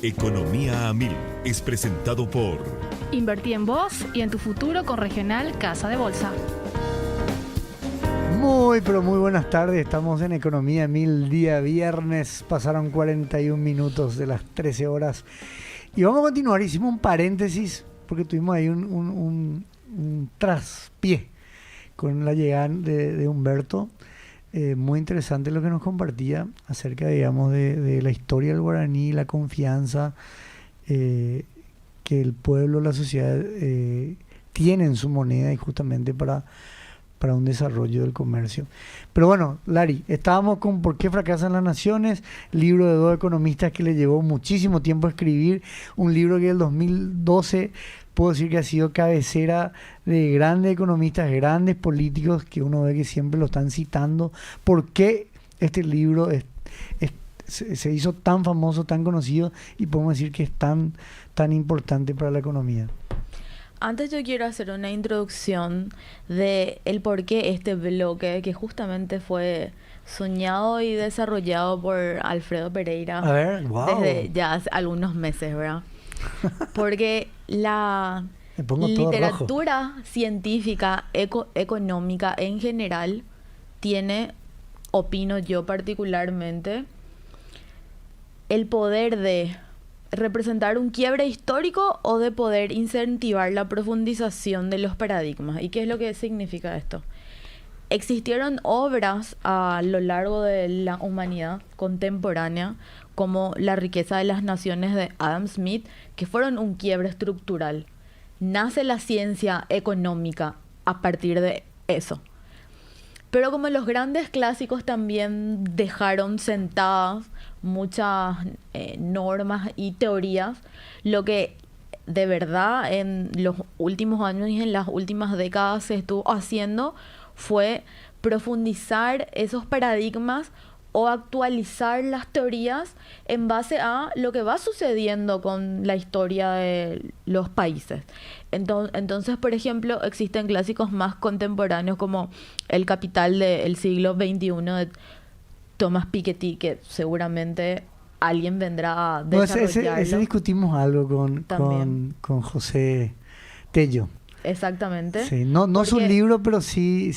Economía a Mil es presentado por Invertí en vos y en tu futuro con Regional Casa de Bolsa. Pero muy buenas tardes. Estamos en Economía a Mil, día viernes. Pasaron 41 minutos de las 13 horas. Y vamos a continuar. Hicimos un paréntesis porque tuvimos ahí un traspié con la llegada de Humberto. Muy interesante lo que nos compartía acerca, digamos, de la historia del guaraní, la confianza que el pueblo, la sociedad tiene en su moneda y justamente para un desarrollo del comercio. Pero bueno, Lari, estábamos con ¿Por qué fracasan las naciones? Libro de dos economistas que le llevó muchísimo tiempo escribir, un libro que en el 2012 puedo decir que ha sido cabecera de grandes economistas, grandes políticos que uno ve que siempre lo están citando. ¿Por qué este libro se hizo tan famoso, tan conocido y podemos decir que es tan importante para la economía? Antes yo quiero hacer una introducción de el por qué este bloque, que justamente fue soñado y desarrollado por Alfredo Pereira. A ver, wow. Desde ya hace algunos meses, ¿verdad? Porque la literatura científica, económica en general, tiene, opino yo particularmente, el poder de representar un quiebre histórico o de poder incentivar la profundización de los paradigmas. ¿Y qué es lo que significa esto? Existieron obras a lo largo de la humanidad contemporánea, como La riqueza de las naciones de Adam Smith, que fueron un quiebre estructural. Nace la ciencia económica a partir de eso. Pero como los grandes clásicos también dejaron sentadas muchas normas y teorías, lo que de verdad en los últimos años y en las últimas décadas se estuvo haciendo fue profundizar esos paradigmas o actualizar las teorías en base a lo que va sucediendo con la historia de los países. Entonces, por ejemplo, existen clásicos más contemporáneos como El Capital del siglo XXI de Thomas Piketty, que seguramente alguien vendrá a desarrollarlo. Ese discutimos algo con José Tello. Exactamente. Sí, no es un libro, pero sí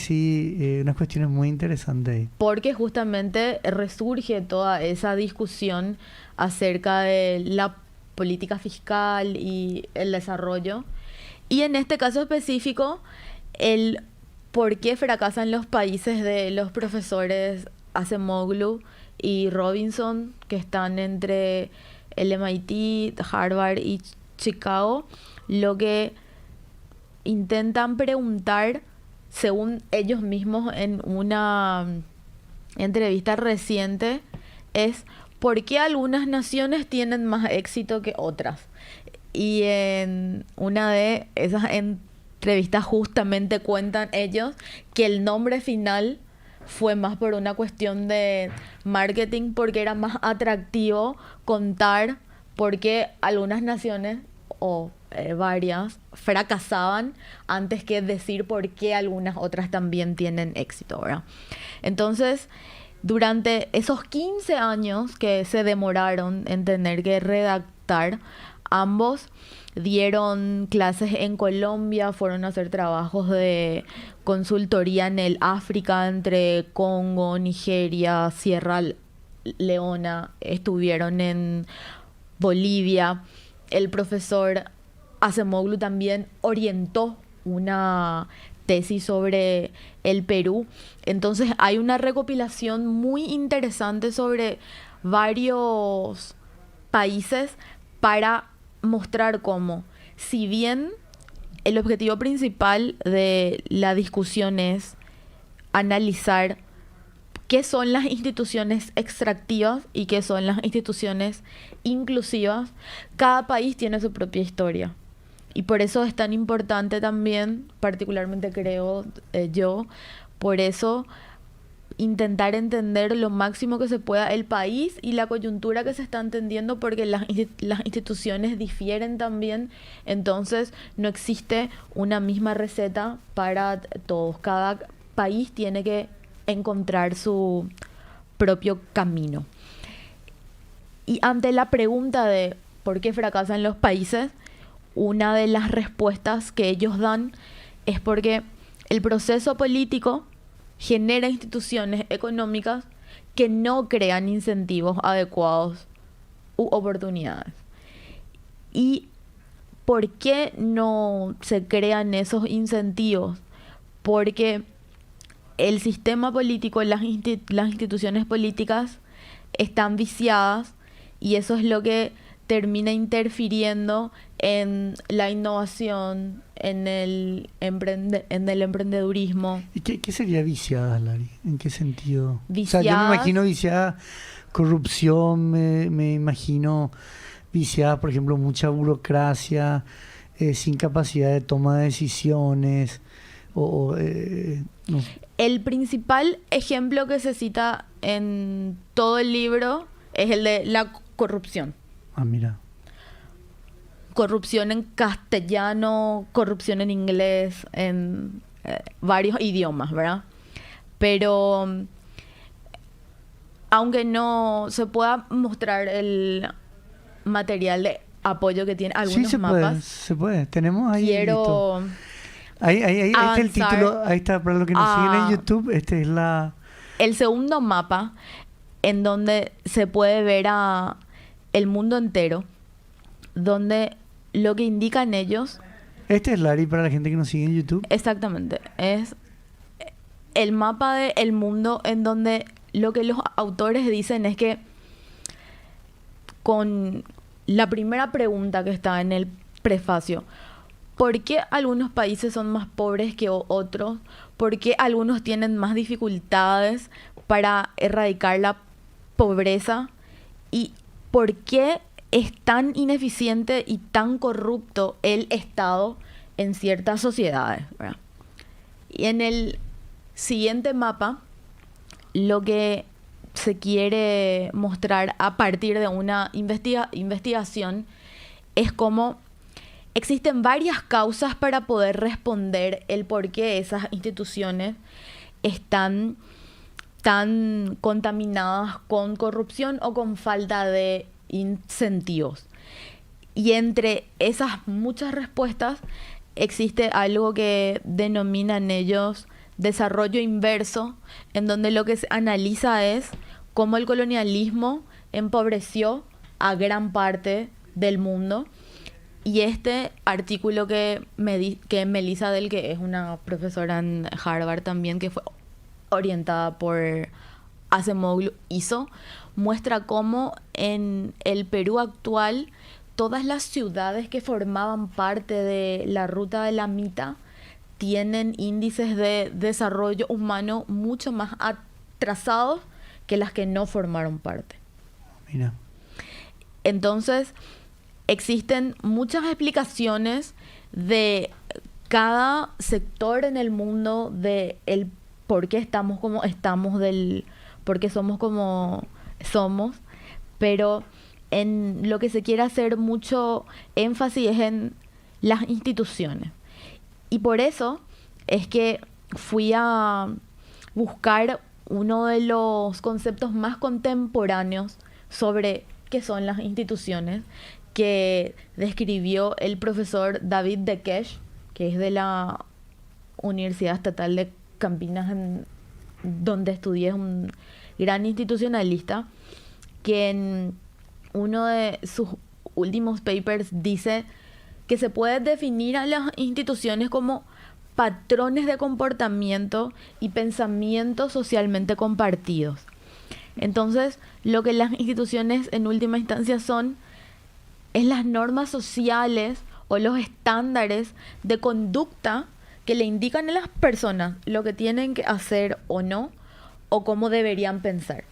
unas cuestiones muy interesantes ahí. Porque justamente resurge toda esa discusión acerca de la política fiscal y el desarrollo. Y en este caso específico, el por qué fracasan los países de los profesores Acemoglu y Robinson, que están entre el MIT, Harvard y Chicago, lo que intentan preguntar, según ellos mismos en una entrevista reciente, es ¿por qué algunas naciones tienen más éxito que otras? Y en una de esas entrevistas justamente cuentan ellos que el nombre final fue más por una cuestión de marketing, porque era más atractivo contar por qué algunas naciones o varias fracasaban antes que decir por qué algunas otras también tienen éxito, ¿verdad? Entonces, durante esos 15 años que se demoraron en tener que redactar, ambos dieron clases en Colombia, fueron a hacer trabajos de consultoría en el África, entre Congo, Nigeria, Sierra Leona, estuvieron en Bolivia. El profesor Acemoglu también orientó una tesis sobre el Perú. Entonces hay una recopilación muy interesante sobre varios países para mostrar cómo, si bien el objetivo principal de la discusión es analizar qué son las instituciones extractivas y qué son las instituciones inclusivas, cada país tiene su propia historia. Y por eso es tan importante también, particularmente creo yo, por eso intentar entender lo máximo que se pueda el país y la coyuntura que se está entendiendo, porque las instituciones difieren también, entonces no existe una misma receta para todos. Cada país tiene que encontrar su propio camino. Y ante la pregunta de por qué fracasan los países, una de las respuestas que ellos dan es porque el proceso político genera instituciones económicas que no crean incentivos adecuados u oportunidades. ¿Y por qué no se crean esos incentivos? Porque el sistema político, las instituciones políticas están viciadas y eso es lo que termina interfiriendo en la innovación, en el emprendedurismo. ¿Y qué sería viciada, Lari? ¿En qué sentido? Viciadas, o sea, yo me imagino viciada corrupción, me imagino viciada, por ejemplo, mucha burocracia, sin capacidad de toma de decisiones. No. El principal ejemplo que se cita en todo el libro es el de la corrupción. Ah, mira. Corrupción en castellano, corrupción en inglés, en varios idiomas, ¿verdad? Pero aunque no se pueda mostrar el material de apoyo que tiene algunos mapas. Se puede. Tenemos ahí. Quiero ahí está el título. Ahí está, para los que nos siguen en YouTube, este es el segundo mapa en donde se puede ver a el mundo entero, donde lo que indican ellos... Este es Lari para la gente que nos sigue en YouTube. Exactamente. Es el mapa del mundo en donde lo que los autores dicen es que con la primera pregunta que está en el prefacio, ¿por qué algunos países son más pobres que otros? ¿Por qué algunos tienen más dificultades para erradicar la pobreza? ¿Y por qué es tan ineficiente y tan corrupto el Estado en ciertas sociedades, ¿verdad? Y en el siguiente mapa, lo que se quiere mostrar a partir de una investigación es cómo existen varias causas para poder responder el por qué esas instituciones están tan contaminadas con corrupción o con falta de incentivos. Y entre esas muchas respuestas existe algo que denominan ellos desarrollo inverso, en donde lo que se analiza es cómo el colonialismo empobreció a gran parte del mundo. Y este artículo que Melissa Del, que es una profesora en Harvard también, que fue orientada por Acemoglu, hizo, muestra cómo en el Perú actual todas las ciudades que formaban parte de la ruta de la Mita tienen índices de desarrollo humano mucho más atrasados que las que no formaron parte. Mira. Entonces, existen muchas explicaciones de cada sector en el mundo de el por qué estamos como estamos, del por qué somos como somos, pero en lo que se quiere hacer mucho énfasis es en las instituciones. Y por eso es que fui a buscar uno de los conceptos más contemporáneos sobre qué son las instituciones, que describió el profesor David Dekesh, que es de la Universidad Estatal de Campinas, donde estudié, es un gran institucionalista, que en uno de sus últimos papers dice que se puede definir a las instituciones como patrones de comportamiento y pensamiento socialmente compartidos. Entonces, lo que las instituciones en última instancia son es las normas sociales o los estándares de conducta que le indican a las personas lo que tienen que hacer o no, o cómo deberían pensar.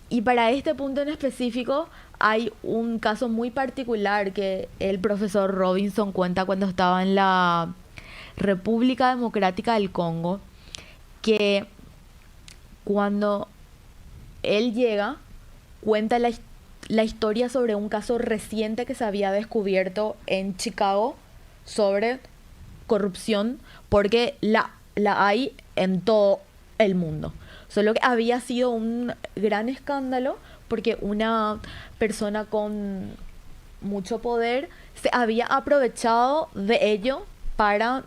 Y para este punto en específico hay un caso muy particular que el profesor Robinson cuenta cuando estaba en la República Democrática del Congo, que cuando él llega, cuenta la historia sobre un caso reciente que se había descubierto en Chicago sobre corrupción, porque la hay en todo el mundo. Solo que había sido un gran escándalo porque una persona con mucho poder, se había aprovechado de ello para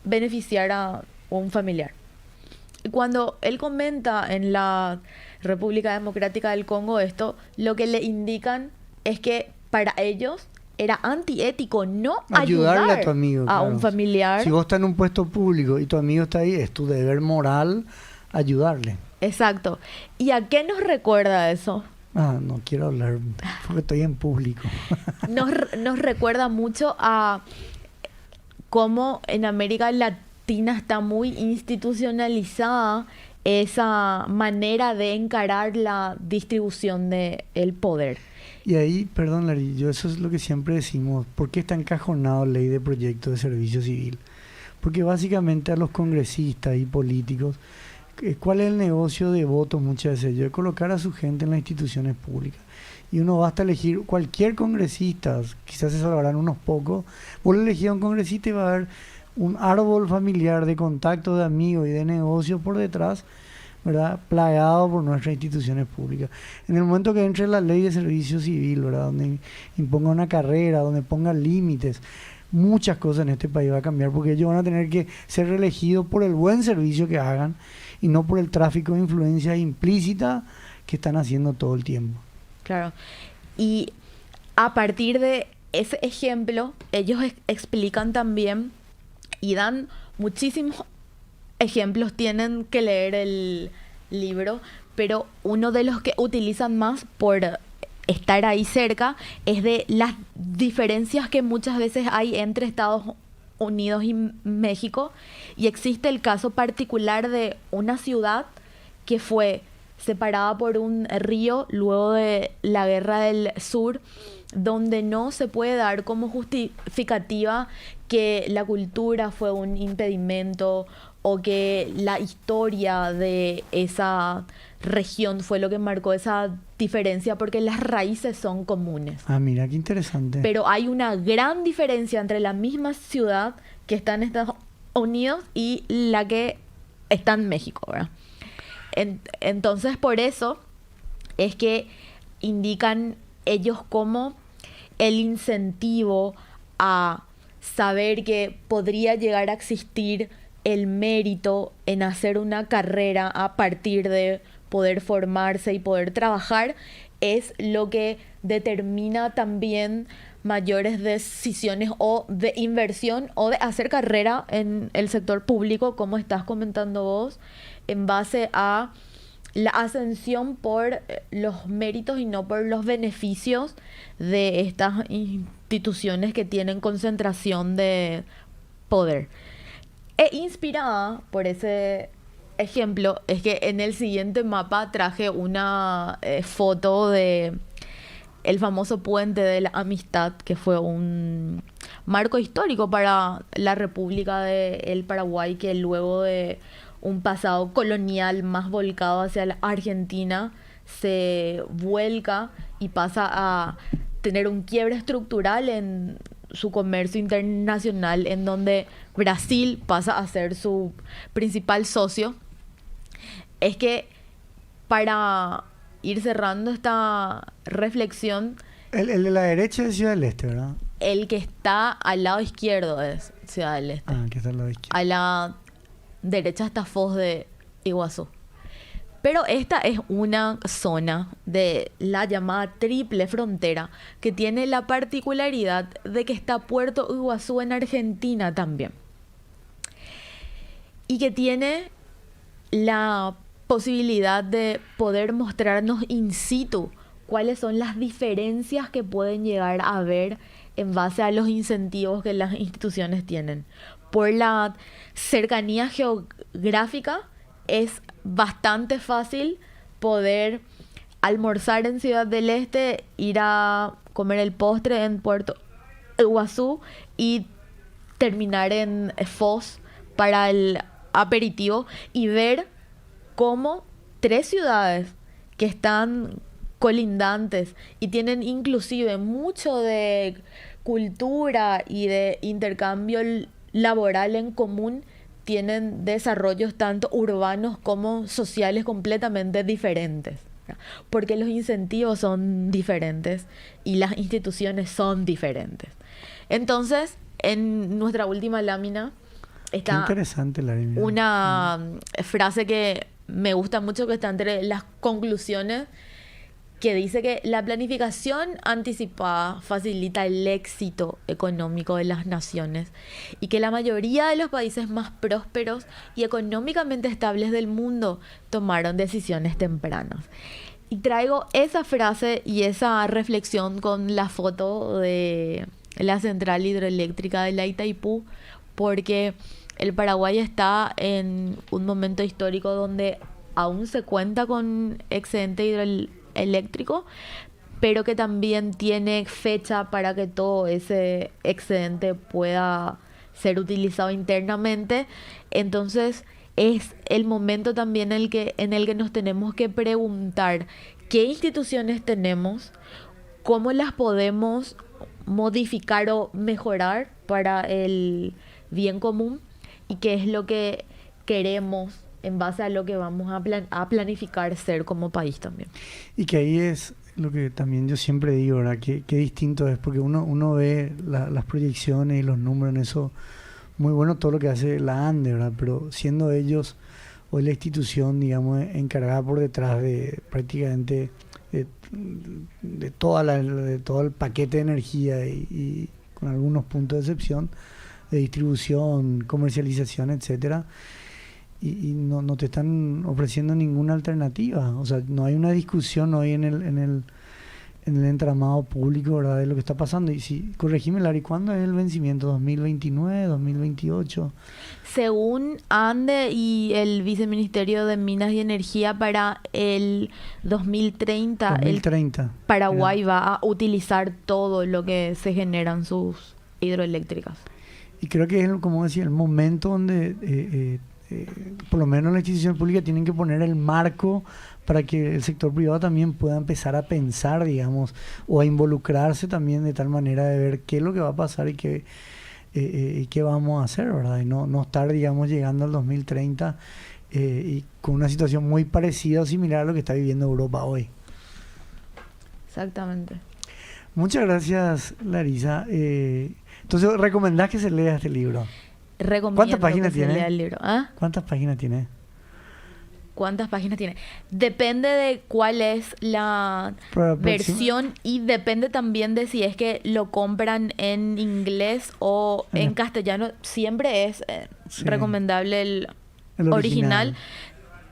beneficiar a un familiar. Y cuando él comenta en la República Democrática del Congo esto, lo que le indican es que para ellos era antiético no Ayudarle ayudar a tu amigo, a claro. un familiar. Si vos estás en un puesto público y tu amigo está ahí, es tu deber moral ayudarle. Exacto. ¿Y a qué nos recuerda eso? No quiero hablar porque estoy en público. Nos recuerda mucho a cómo en América Latina está muy institucionalizada esa manera de encarar la distribución del poder. Y ahí, perdón, Larry, yo eso es lo que siempre decimos. ¿Por qué está encajonado la ley de proyecto de servicio civil? Porque básicamente a los congresistas y políticos, ¿cuál es el negocio de votos muchas veces? Yo de colocar a su gente en las instituciones públicas. Y uno basta elegir cualquier congresista, quizás se salvarán unos pocos. Vos elegís a un congresista y va a haber un árbol familiar de contacto, de amigos y de negocios por detrás, ¿verdad? Plagado por nuestras instituciones públicas. En el momento que entre la ley de servicio civil, ¿verdad? Donde imponga una carrera, donde ponga límites, muchas cosas en este país va a cambiar, porque ellos van a tener que ser reelegidos por el buen servicio que hagan y no por el tráfico de influencia implícita que están haciendo todo el tiempo. Claro. Y a partir de ese ejemplo, ellos explican también y dan muchísimos ejemplos. Tienen que leer el libro, pero uno de los que utilizan más por estar ahí cerca es de las diferencias que muchas veces hay entre Estados Unidos y México, y existe el caso particular de una ciudad que fue separada por un río luego de la Guerra del Sur, donde no se puede dar como justificativa que la cultura fue un impedimento o que la historia de esa región fue lo que marcó esa diferencia, porque las raíces son comunes. Mira, qué interesante. Pero hay una gran diferencia entre la misma ciudad que está en Estados Unidos y la que está en México, ¿verdad? Entonces, por eso es que indican ellos como el incentivo a saber que podría llegar a existir el mérito en hacer una carrera a partir de poder formarse y poder trabajar es lo que determina también mayores decisiones o de inversión o de hacer carrera en el sector público, como estás comentando vos, en base a la ascensión por los méritos y no por los beneficios de estas instituciones que tienen concentración de poder. E inspirada por ese ejemplo, es que en el siguiente mapa traje una foto de el famoso puente de la amistad, que fue un marco histórico para la República del Paraguay, que luego de un pasado colonial más volcado hacia la Argentina se vuelca y pasa a tener un quiebre estructural en su comercio internacional, en donde Brasil pasa a ser su principal socio. Es que para ir cerrando esta reflexión, El de la derecha es Ciudad del Este, ¿verdad? el que está al lado izquierdo es Ciudad del Este. Que está al lado izquierdo. A la derecha está Foz de Iguazú. Pero esta es una zona de la llamada triple frontera que tiene la particularidad de que está Puerto Iguazú en Argentina también. Y que tiene la posibilidad de poder mostrarnos in situ cuáles son las diferencias que pueden llegar a haber en base a los incentivos que las instituciones tienen. Por la cercanía geográfica es bastante fácil poder almorzar en Ciudad del Este, ir a comer el postre en Puerto Iguazú y terminar en Foz para el aperitivo, y ver cómo 3 ciudades que están colindantes y tienen inclusive mucho de cultura y de intercambio laboral en común, tienen desarrollos tanto urbanos como sociales completamente diferentes. ¿verdad? Porque los incentivos son diferentes y las instituciones son diferentes. Entonces, en nuestra última lámina Qué está interesante la línea. una frase que me gusta mucho, que está entre las conclusiones, que dice que la planificación anticipada facilita el éxito económico de las naciones y que la mayoría de los países más prósperos y económicamente estables del mundo tomaron decisiones tempranas. Y traigo esa frase y esa reflexión con la foto de la central hidroeléctrica de la Itaipú, porque el Paraguay está en un momento histórico donde aún se cuenta con excedente hidroeléctrico, pero que también tiene fecha para que todo ese excedente pueda ser utilizado internamente. Entonces es el momento también en el que nos tenemos que preguntar qué instituciones tenemos, cómo las podemos modificar o mejorar para el bien común y qué es lo que queremos en base a lo que vamos a planificar ser como país también. Y que ahí es lo que también yo siempre digo, ¿verdad? Qué distinto es, porque uno ve las proyecciones y los números en eso, muy bueno todo lo que hace la ANDE, ¿verdad? Pero siendo ellos o la institución, digamos, encargada por detrás de prácticamente de todo el paquete de energía y con algunos puntos de excepción, de distribución, comercialización, etcétera, y no te están ofreciendo ninguna alternativa. O sea, no hay una discusión hoy en el entramado público, ¿verdad?, de lo que está pasando. Y si, corregime, Lari, ¿cuándo es el vencimiento? ¿2029, 2028? Según ANDE y el Viceministerio de Minas y Energía, para el 2030, el Paraguay va a utilizar todo lo que se generan sus hidroeléctricas. Y creo que es, como decía, el momento donde por lo menos las instituciones públicas tienen que poner el marco para que el sector privado también pueda empezar a pensar, digamos, o a involucrarse también de tal manera de ver qué es lo que va a pasar y qué vamos a hacer, ¿verdad? Y no estar, digamos, llegando al 2030 y con una situación muy parecida o similar a lo que está viviendo Europa hoy. Exactamente. Muchas gracias, Larisa. Entonces, ¿recomendás que se lea este libro? ¿Cuántas páginas tiene el libro? ¿Ah? ¿Cuántas páginas tiene? ¿Cuántas páginas tiene? Depende de cuál es la versión y depende también de si es que lo compran en inglés o en castellano. Siempre es recomendable el original.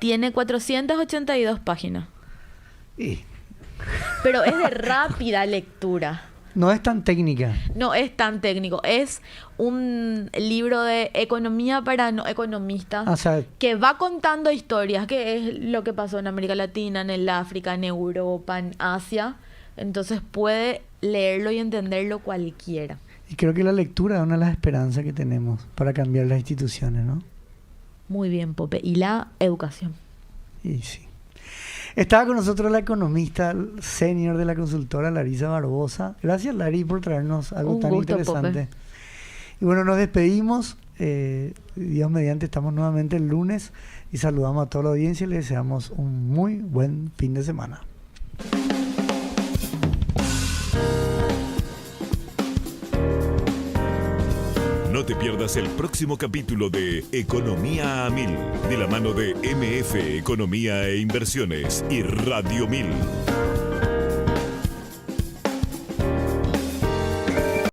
Tiene 482 páginas. Pero es de rápida lectura. No es tan técnica. No es tan técnico. Es un libro de economía para no economistas, o sea, que va contando historias, que es lo que pasó en América Latina, en el África, en Europa, en Asia. Entonces puede leerlo y entenderlo cualquiera. Y creo que la lectura es una de las esperanzas que tenemos para cambiar las instituciones, ¿no? Muy bien, Pope. Y la educación. Y sí. Estaba con nosotros la economista senior de la consultora, Larisa Barbosa. Gracias, Lari, por traernos algo tan interesante. Pope. Y bueno, nos despedimos. Dios mediante, estamos nuevamente el lunes y saludamos a toda la audiencia y les deseamos un muy buen fin de semana. No te pierdas el próximo capítulo de Economía a 1000, de la mano de MF Economía e Inversiones y Radio 1000.